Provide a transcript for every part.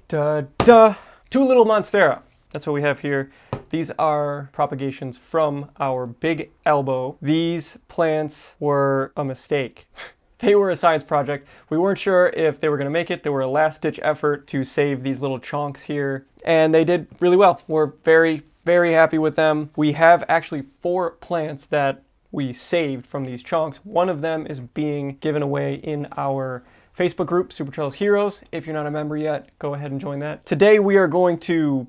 Da da! Two little Monstera. That's what we have here. These are propagations from our big elbow. These plants were a mistake. They were a science project. We weren't sure if they were going to make it. They were a last-ditch effort to save these little chonks here, and they did really well. We're very, very happy with them. We have actually 4 plants that we saved from these chonks. One of them is being given away in our Facebook group, Super Trellis Heroes. If you're not a member yet, go ahead and join that. Today we are going to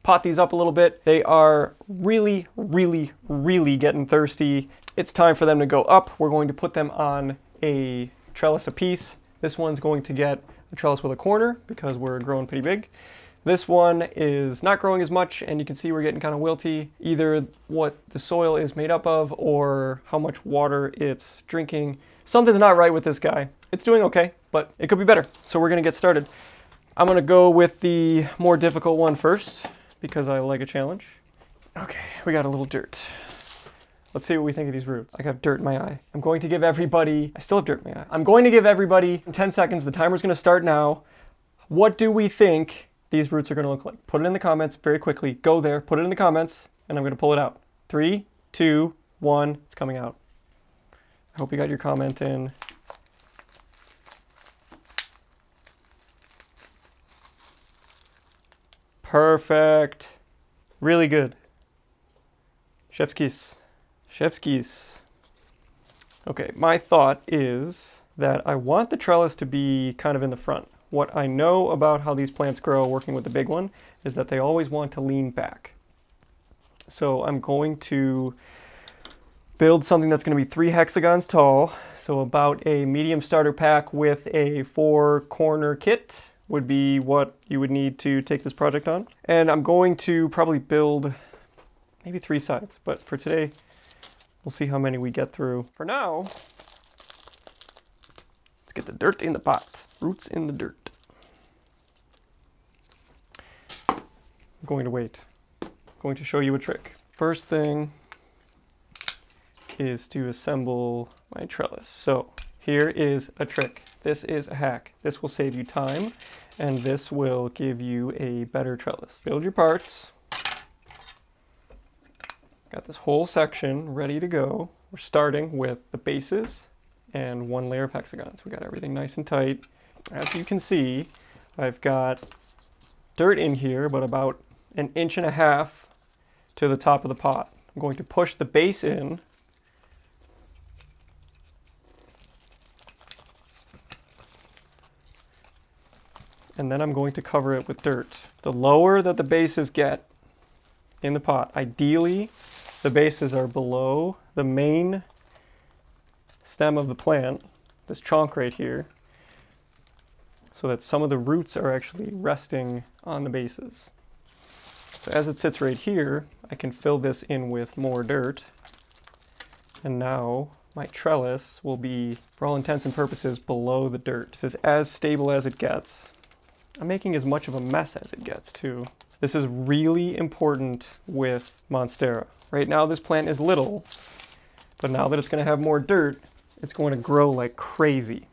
pot these up a little bit. They are really, really, really getting thirsty. It's time for them to go up. We're going to put them on a trellis apiece. This one's going to get a trellis with a corner because we're growing pretty big. This one is not growing as much, and you can see we're getting kind of wilty. Either what the soil is made up of or how much water it's drinking. Something's not right with this guy. It's doing okay, but it could be better. So we're gonna get started. I'm gonna go with the more difficult one first because I like a challenge. Okay, we got a little dirt. Let's see what we think of these roots. I got dirt in my eye. I'm going to give everybody, I still have dirt in my eye. I'm going to give everybody 10 seconds. The timer's gonna start now. What do we think these roots are gonna look like? Put it in the comments very quickly. Go there, put it in the comments, and I'm gonna pull it out. 3, 2, 1, it's coming out. I hope you got your comment in. Perfect. Really good. Chef's kiss. Chef's kiss. Okay, my thought is that I want the trellis to be kind of in the front. What I know about how these plants grow working with the big one is that they always want to lean back. So I'm going to build something that's going to be 3 hexagons tall. So about a medium starter pack with a 4-corner kit would be what you would need to take this project on. And I'm going to probably build maybe 3 sides, but for today, we'll see how many we get through. For now, let's get the dirt in the pot. Roots in the dirt. I'm going to wait. I'm going to show you a trick. First thing is to assemble my trellis. So here is a trick. This is a hack. This will save you time, and this will give you a better trellis. Build your parts. Got this whole section ready to go. We're starting with the bases and 1 layer of hexagons. We got everything nice and tight. As you can see, I've got dirt in here, but about 1.5 inches to the top of the pot. I'm going to push the base in. And then I'm going to cover it with dirt. The lower that the bases get in the pot, ideally the bases are below the main stem of the plant, this chonk right here, so that some of the roots are actually resting on the bases. So as it sits right here, I can fill this in with more dirt, and now my trellis will be, for all intents and purposes, below the dirt. This is as stable as it gets. I'm making as much of a mess as it gets too. This is really important with Monstera. Right now this plant is little, but now that it's going to have more dirt, it's going to grow like crazy.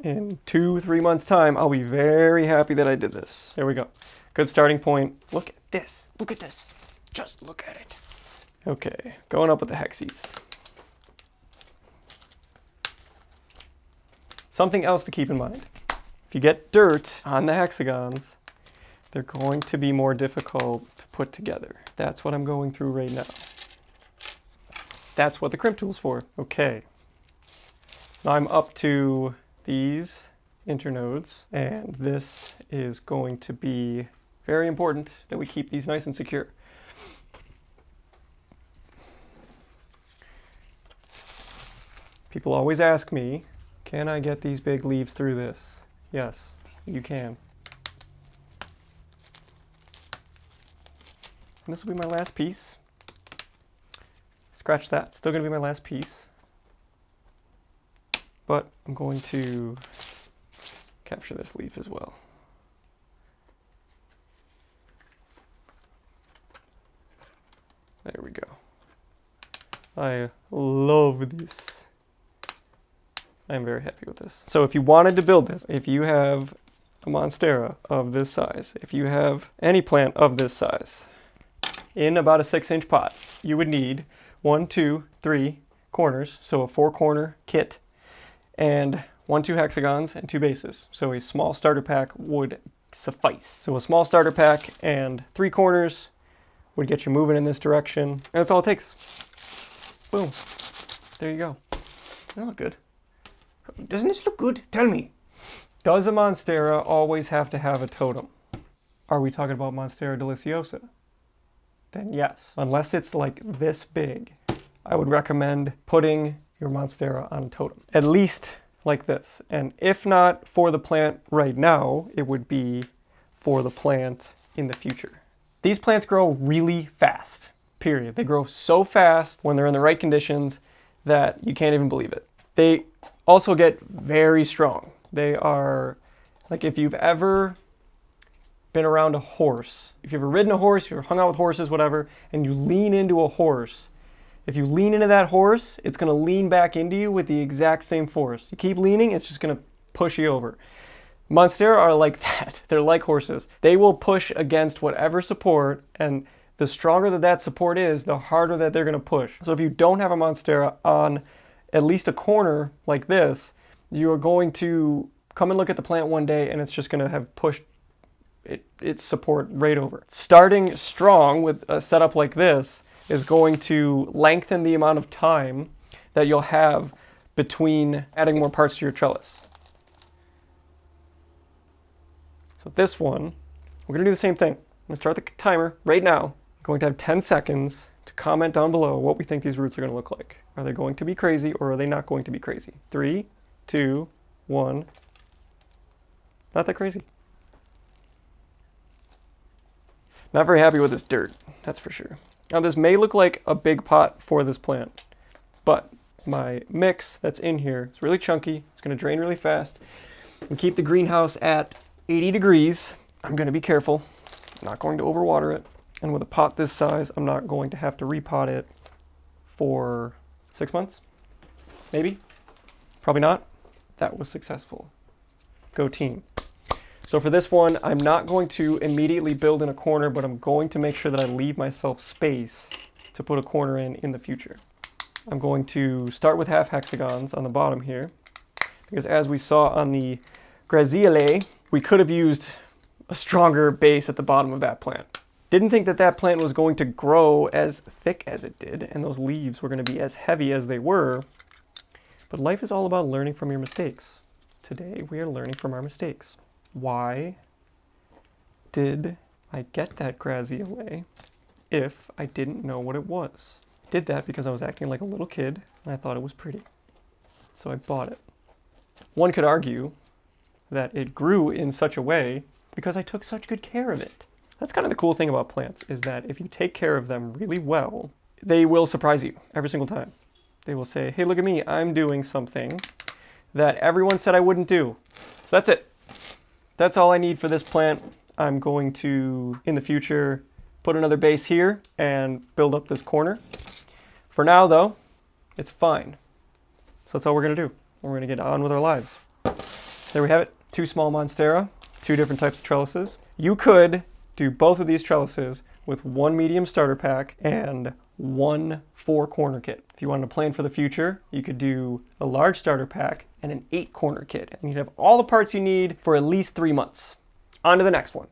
In 2-3 months time, I'll be very happy that I did this. There we go. Good starting point. Look at this. Look at this. Just look at it. Okay, going up with the hexies. Something else to keep in mind. If you get dirt on the hexagons, they're going to be more difficult to put together. That's what I'm going through right now. That's what the crimp tool's for. Okay. Now I'm up to these internodes, and this is going to be very important that we keep these nice and secure. People always ask me, can I get these big leaves through this? Yes, you can. And this will be my last piece. Scratch that, still gonna be my last piece. But I'm going to capture this leaf as well. There we go. I love this. I'm very happy with this. So if you wanted to build this, if you have a Monstera of this size, if you have any plant of this size, in about a 6-inch pot, you would need 1, 2, 3 corners, so a 4-corner kit, and 1, 2 hexagons and 2 bases. So a small starter pack would suffice. So a small starter pack and 3 corners would get you moving in this direction, and that's all it takes. Boom. There you go. Doesn't that look good? Doesn't this look good? Tell me. Does a Monstera always have to have a totem? Are we talking about Monstera Deliciosa? Then yes. Unless it's like this big, I would recommend putting your Monstera on a totem. At least like this. And if not for the plant right now, it would be for the plant in the future. These plants grow really fast, period. They grow so fast when they're in the right conditions that you can't even believe it. They also get very strong. They are, like if you've ever been around a horse, if you've ever ridden a horse, if you've ever hung out with horses, whatever, and you lean into a horse, if you lean into that horse, it's gonna lean back into you with the exact same force. You keep leaning, it's just gonna push you over. Monstera are like that. They're like horses. They will push against whatever support, and the stronger that support is, the harder that they're gonna push. So if you don't have a Monstera on at least a corner like this, you are going to come and look at the plant one day and it's just gonna have pushed its support right over. Starting strong with a setup like this is going to lengthen the amount of time that you'll have between adding more parts to your trellis. So this one, we're gonna do the same thing. I'm gonna start the timer right now. I'm going to have 10 seconds to comment down below what we think these roots are gonna look like. Are they going to be crazy or are they not going to be crazy? 3, 2, 1. Not that crazy. Not very happy with this dirt, that's for sure. Now this may look like a big pot for this plant, but my mix that's in here is really chunky. It's gonna drain really fast and keep the greenhouse at 80 degrees. I'm gonna be careful. I'm not going to overwater it. And with a pot this size, I'm not going to have to repot it for 6 months, maybe, probably not. That was successful. Go team. So for this one, I'm not going to immediately build in a corner, but I'm going to make sure that I leave myself space to put a corner in the future. I'm going to start with half hexagons on the bottom here, because as we saw on the Graziella, we could have used a stronger base at the bottom of that plant. Didn't think that that plant was going to grow as thick as it did, and those leaves were going to be as heavy as they were, but life is all about learning from your mistakes. Today, we are learning from our mistakes. Why did I get that Graziella if I didn't know what it was? I did that because I was acting like a little kid and I thought it was pretty. So I bought it. One could argue that it grew in such a way because I took such good care of it. That's kind of the cool thing about plants, is that if you take care of them really well, they will surprise you every single time. They will say, hey, look at me, I'm doing something that everyone said I wouldn't do. So that's it. That's all I need for this plant. I'm going to, in the future, put another base here and build up this corner. For now, though, it's fine. So that's all we're gonna do. We're gonna get on with our lives. There we have it. 2 small Monstera, 2 different types of trellises. You could do both of these trellises with 1 medium starter pack and 1 4-corner kit. If you wanted to plan for the future, you could do a large starter pack and an 8-corner kit. And you'd have all the parts you need for at least 3 months. On to the next one.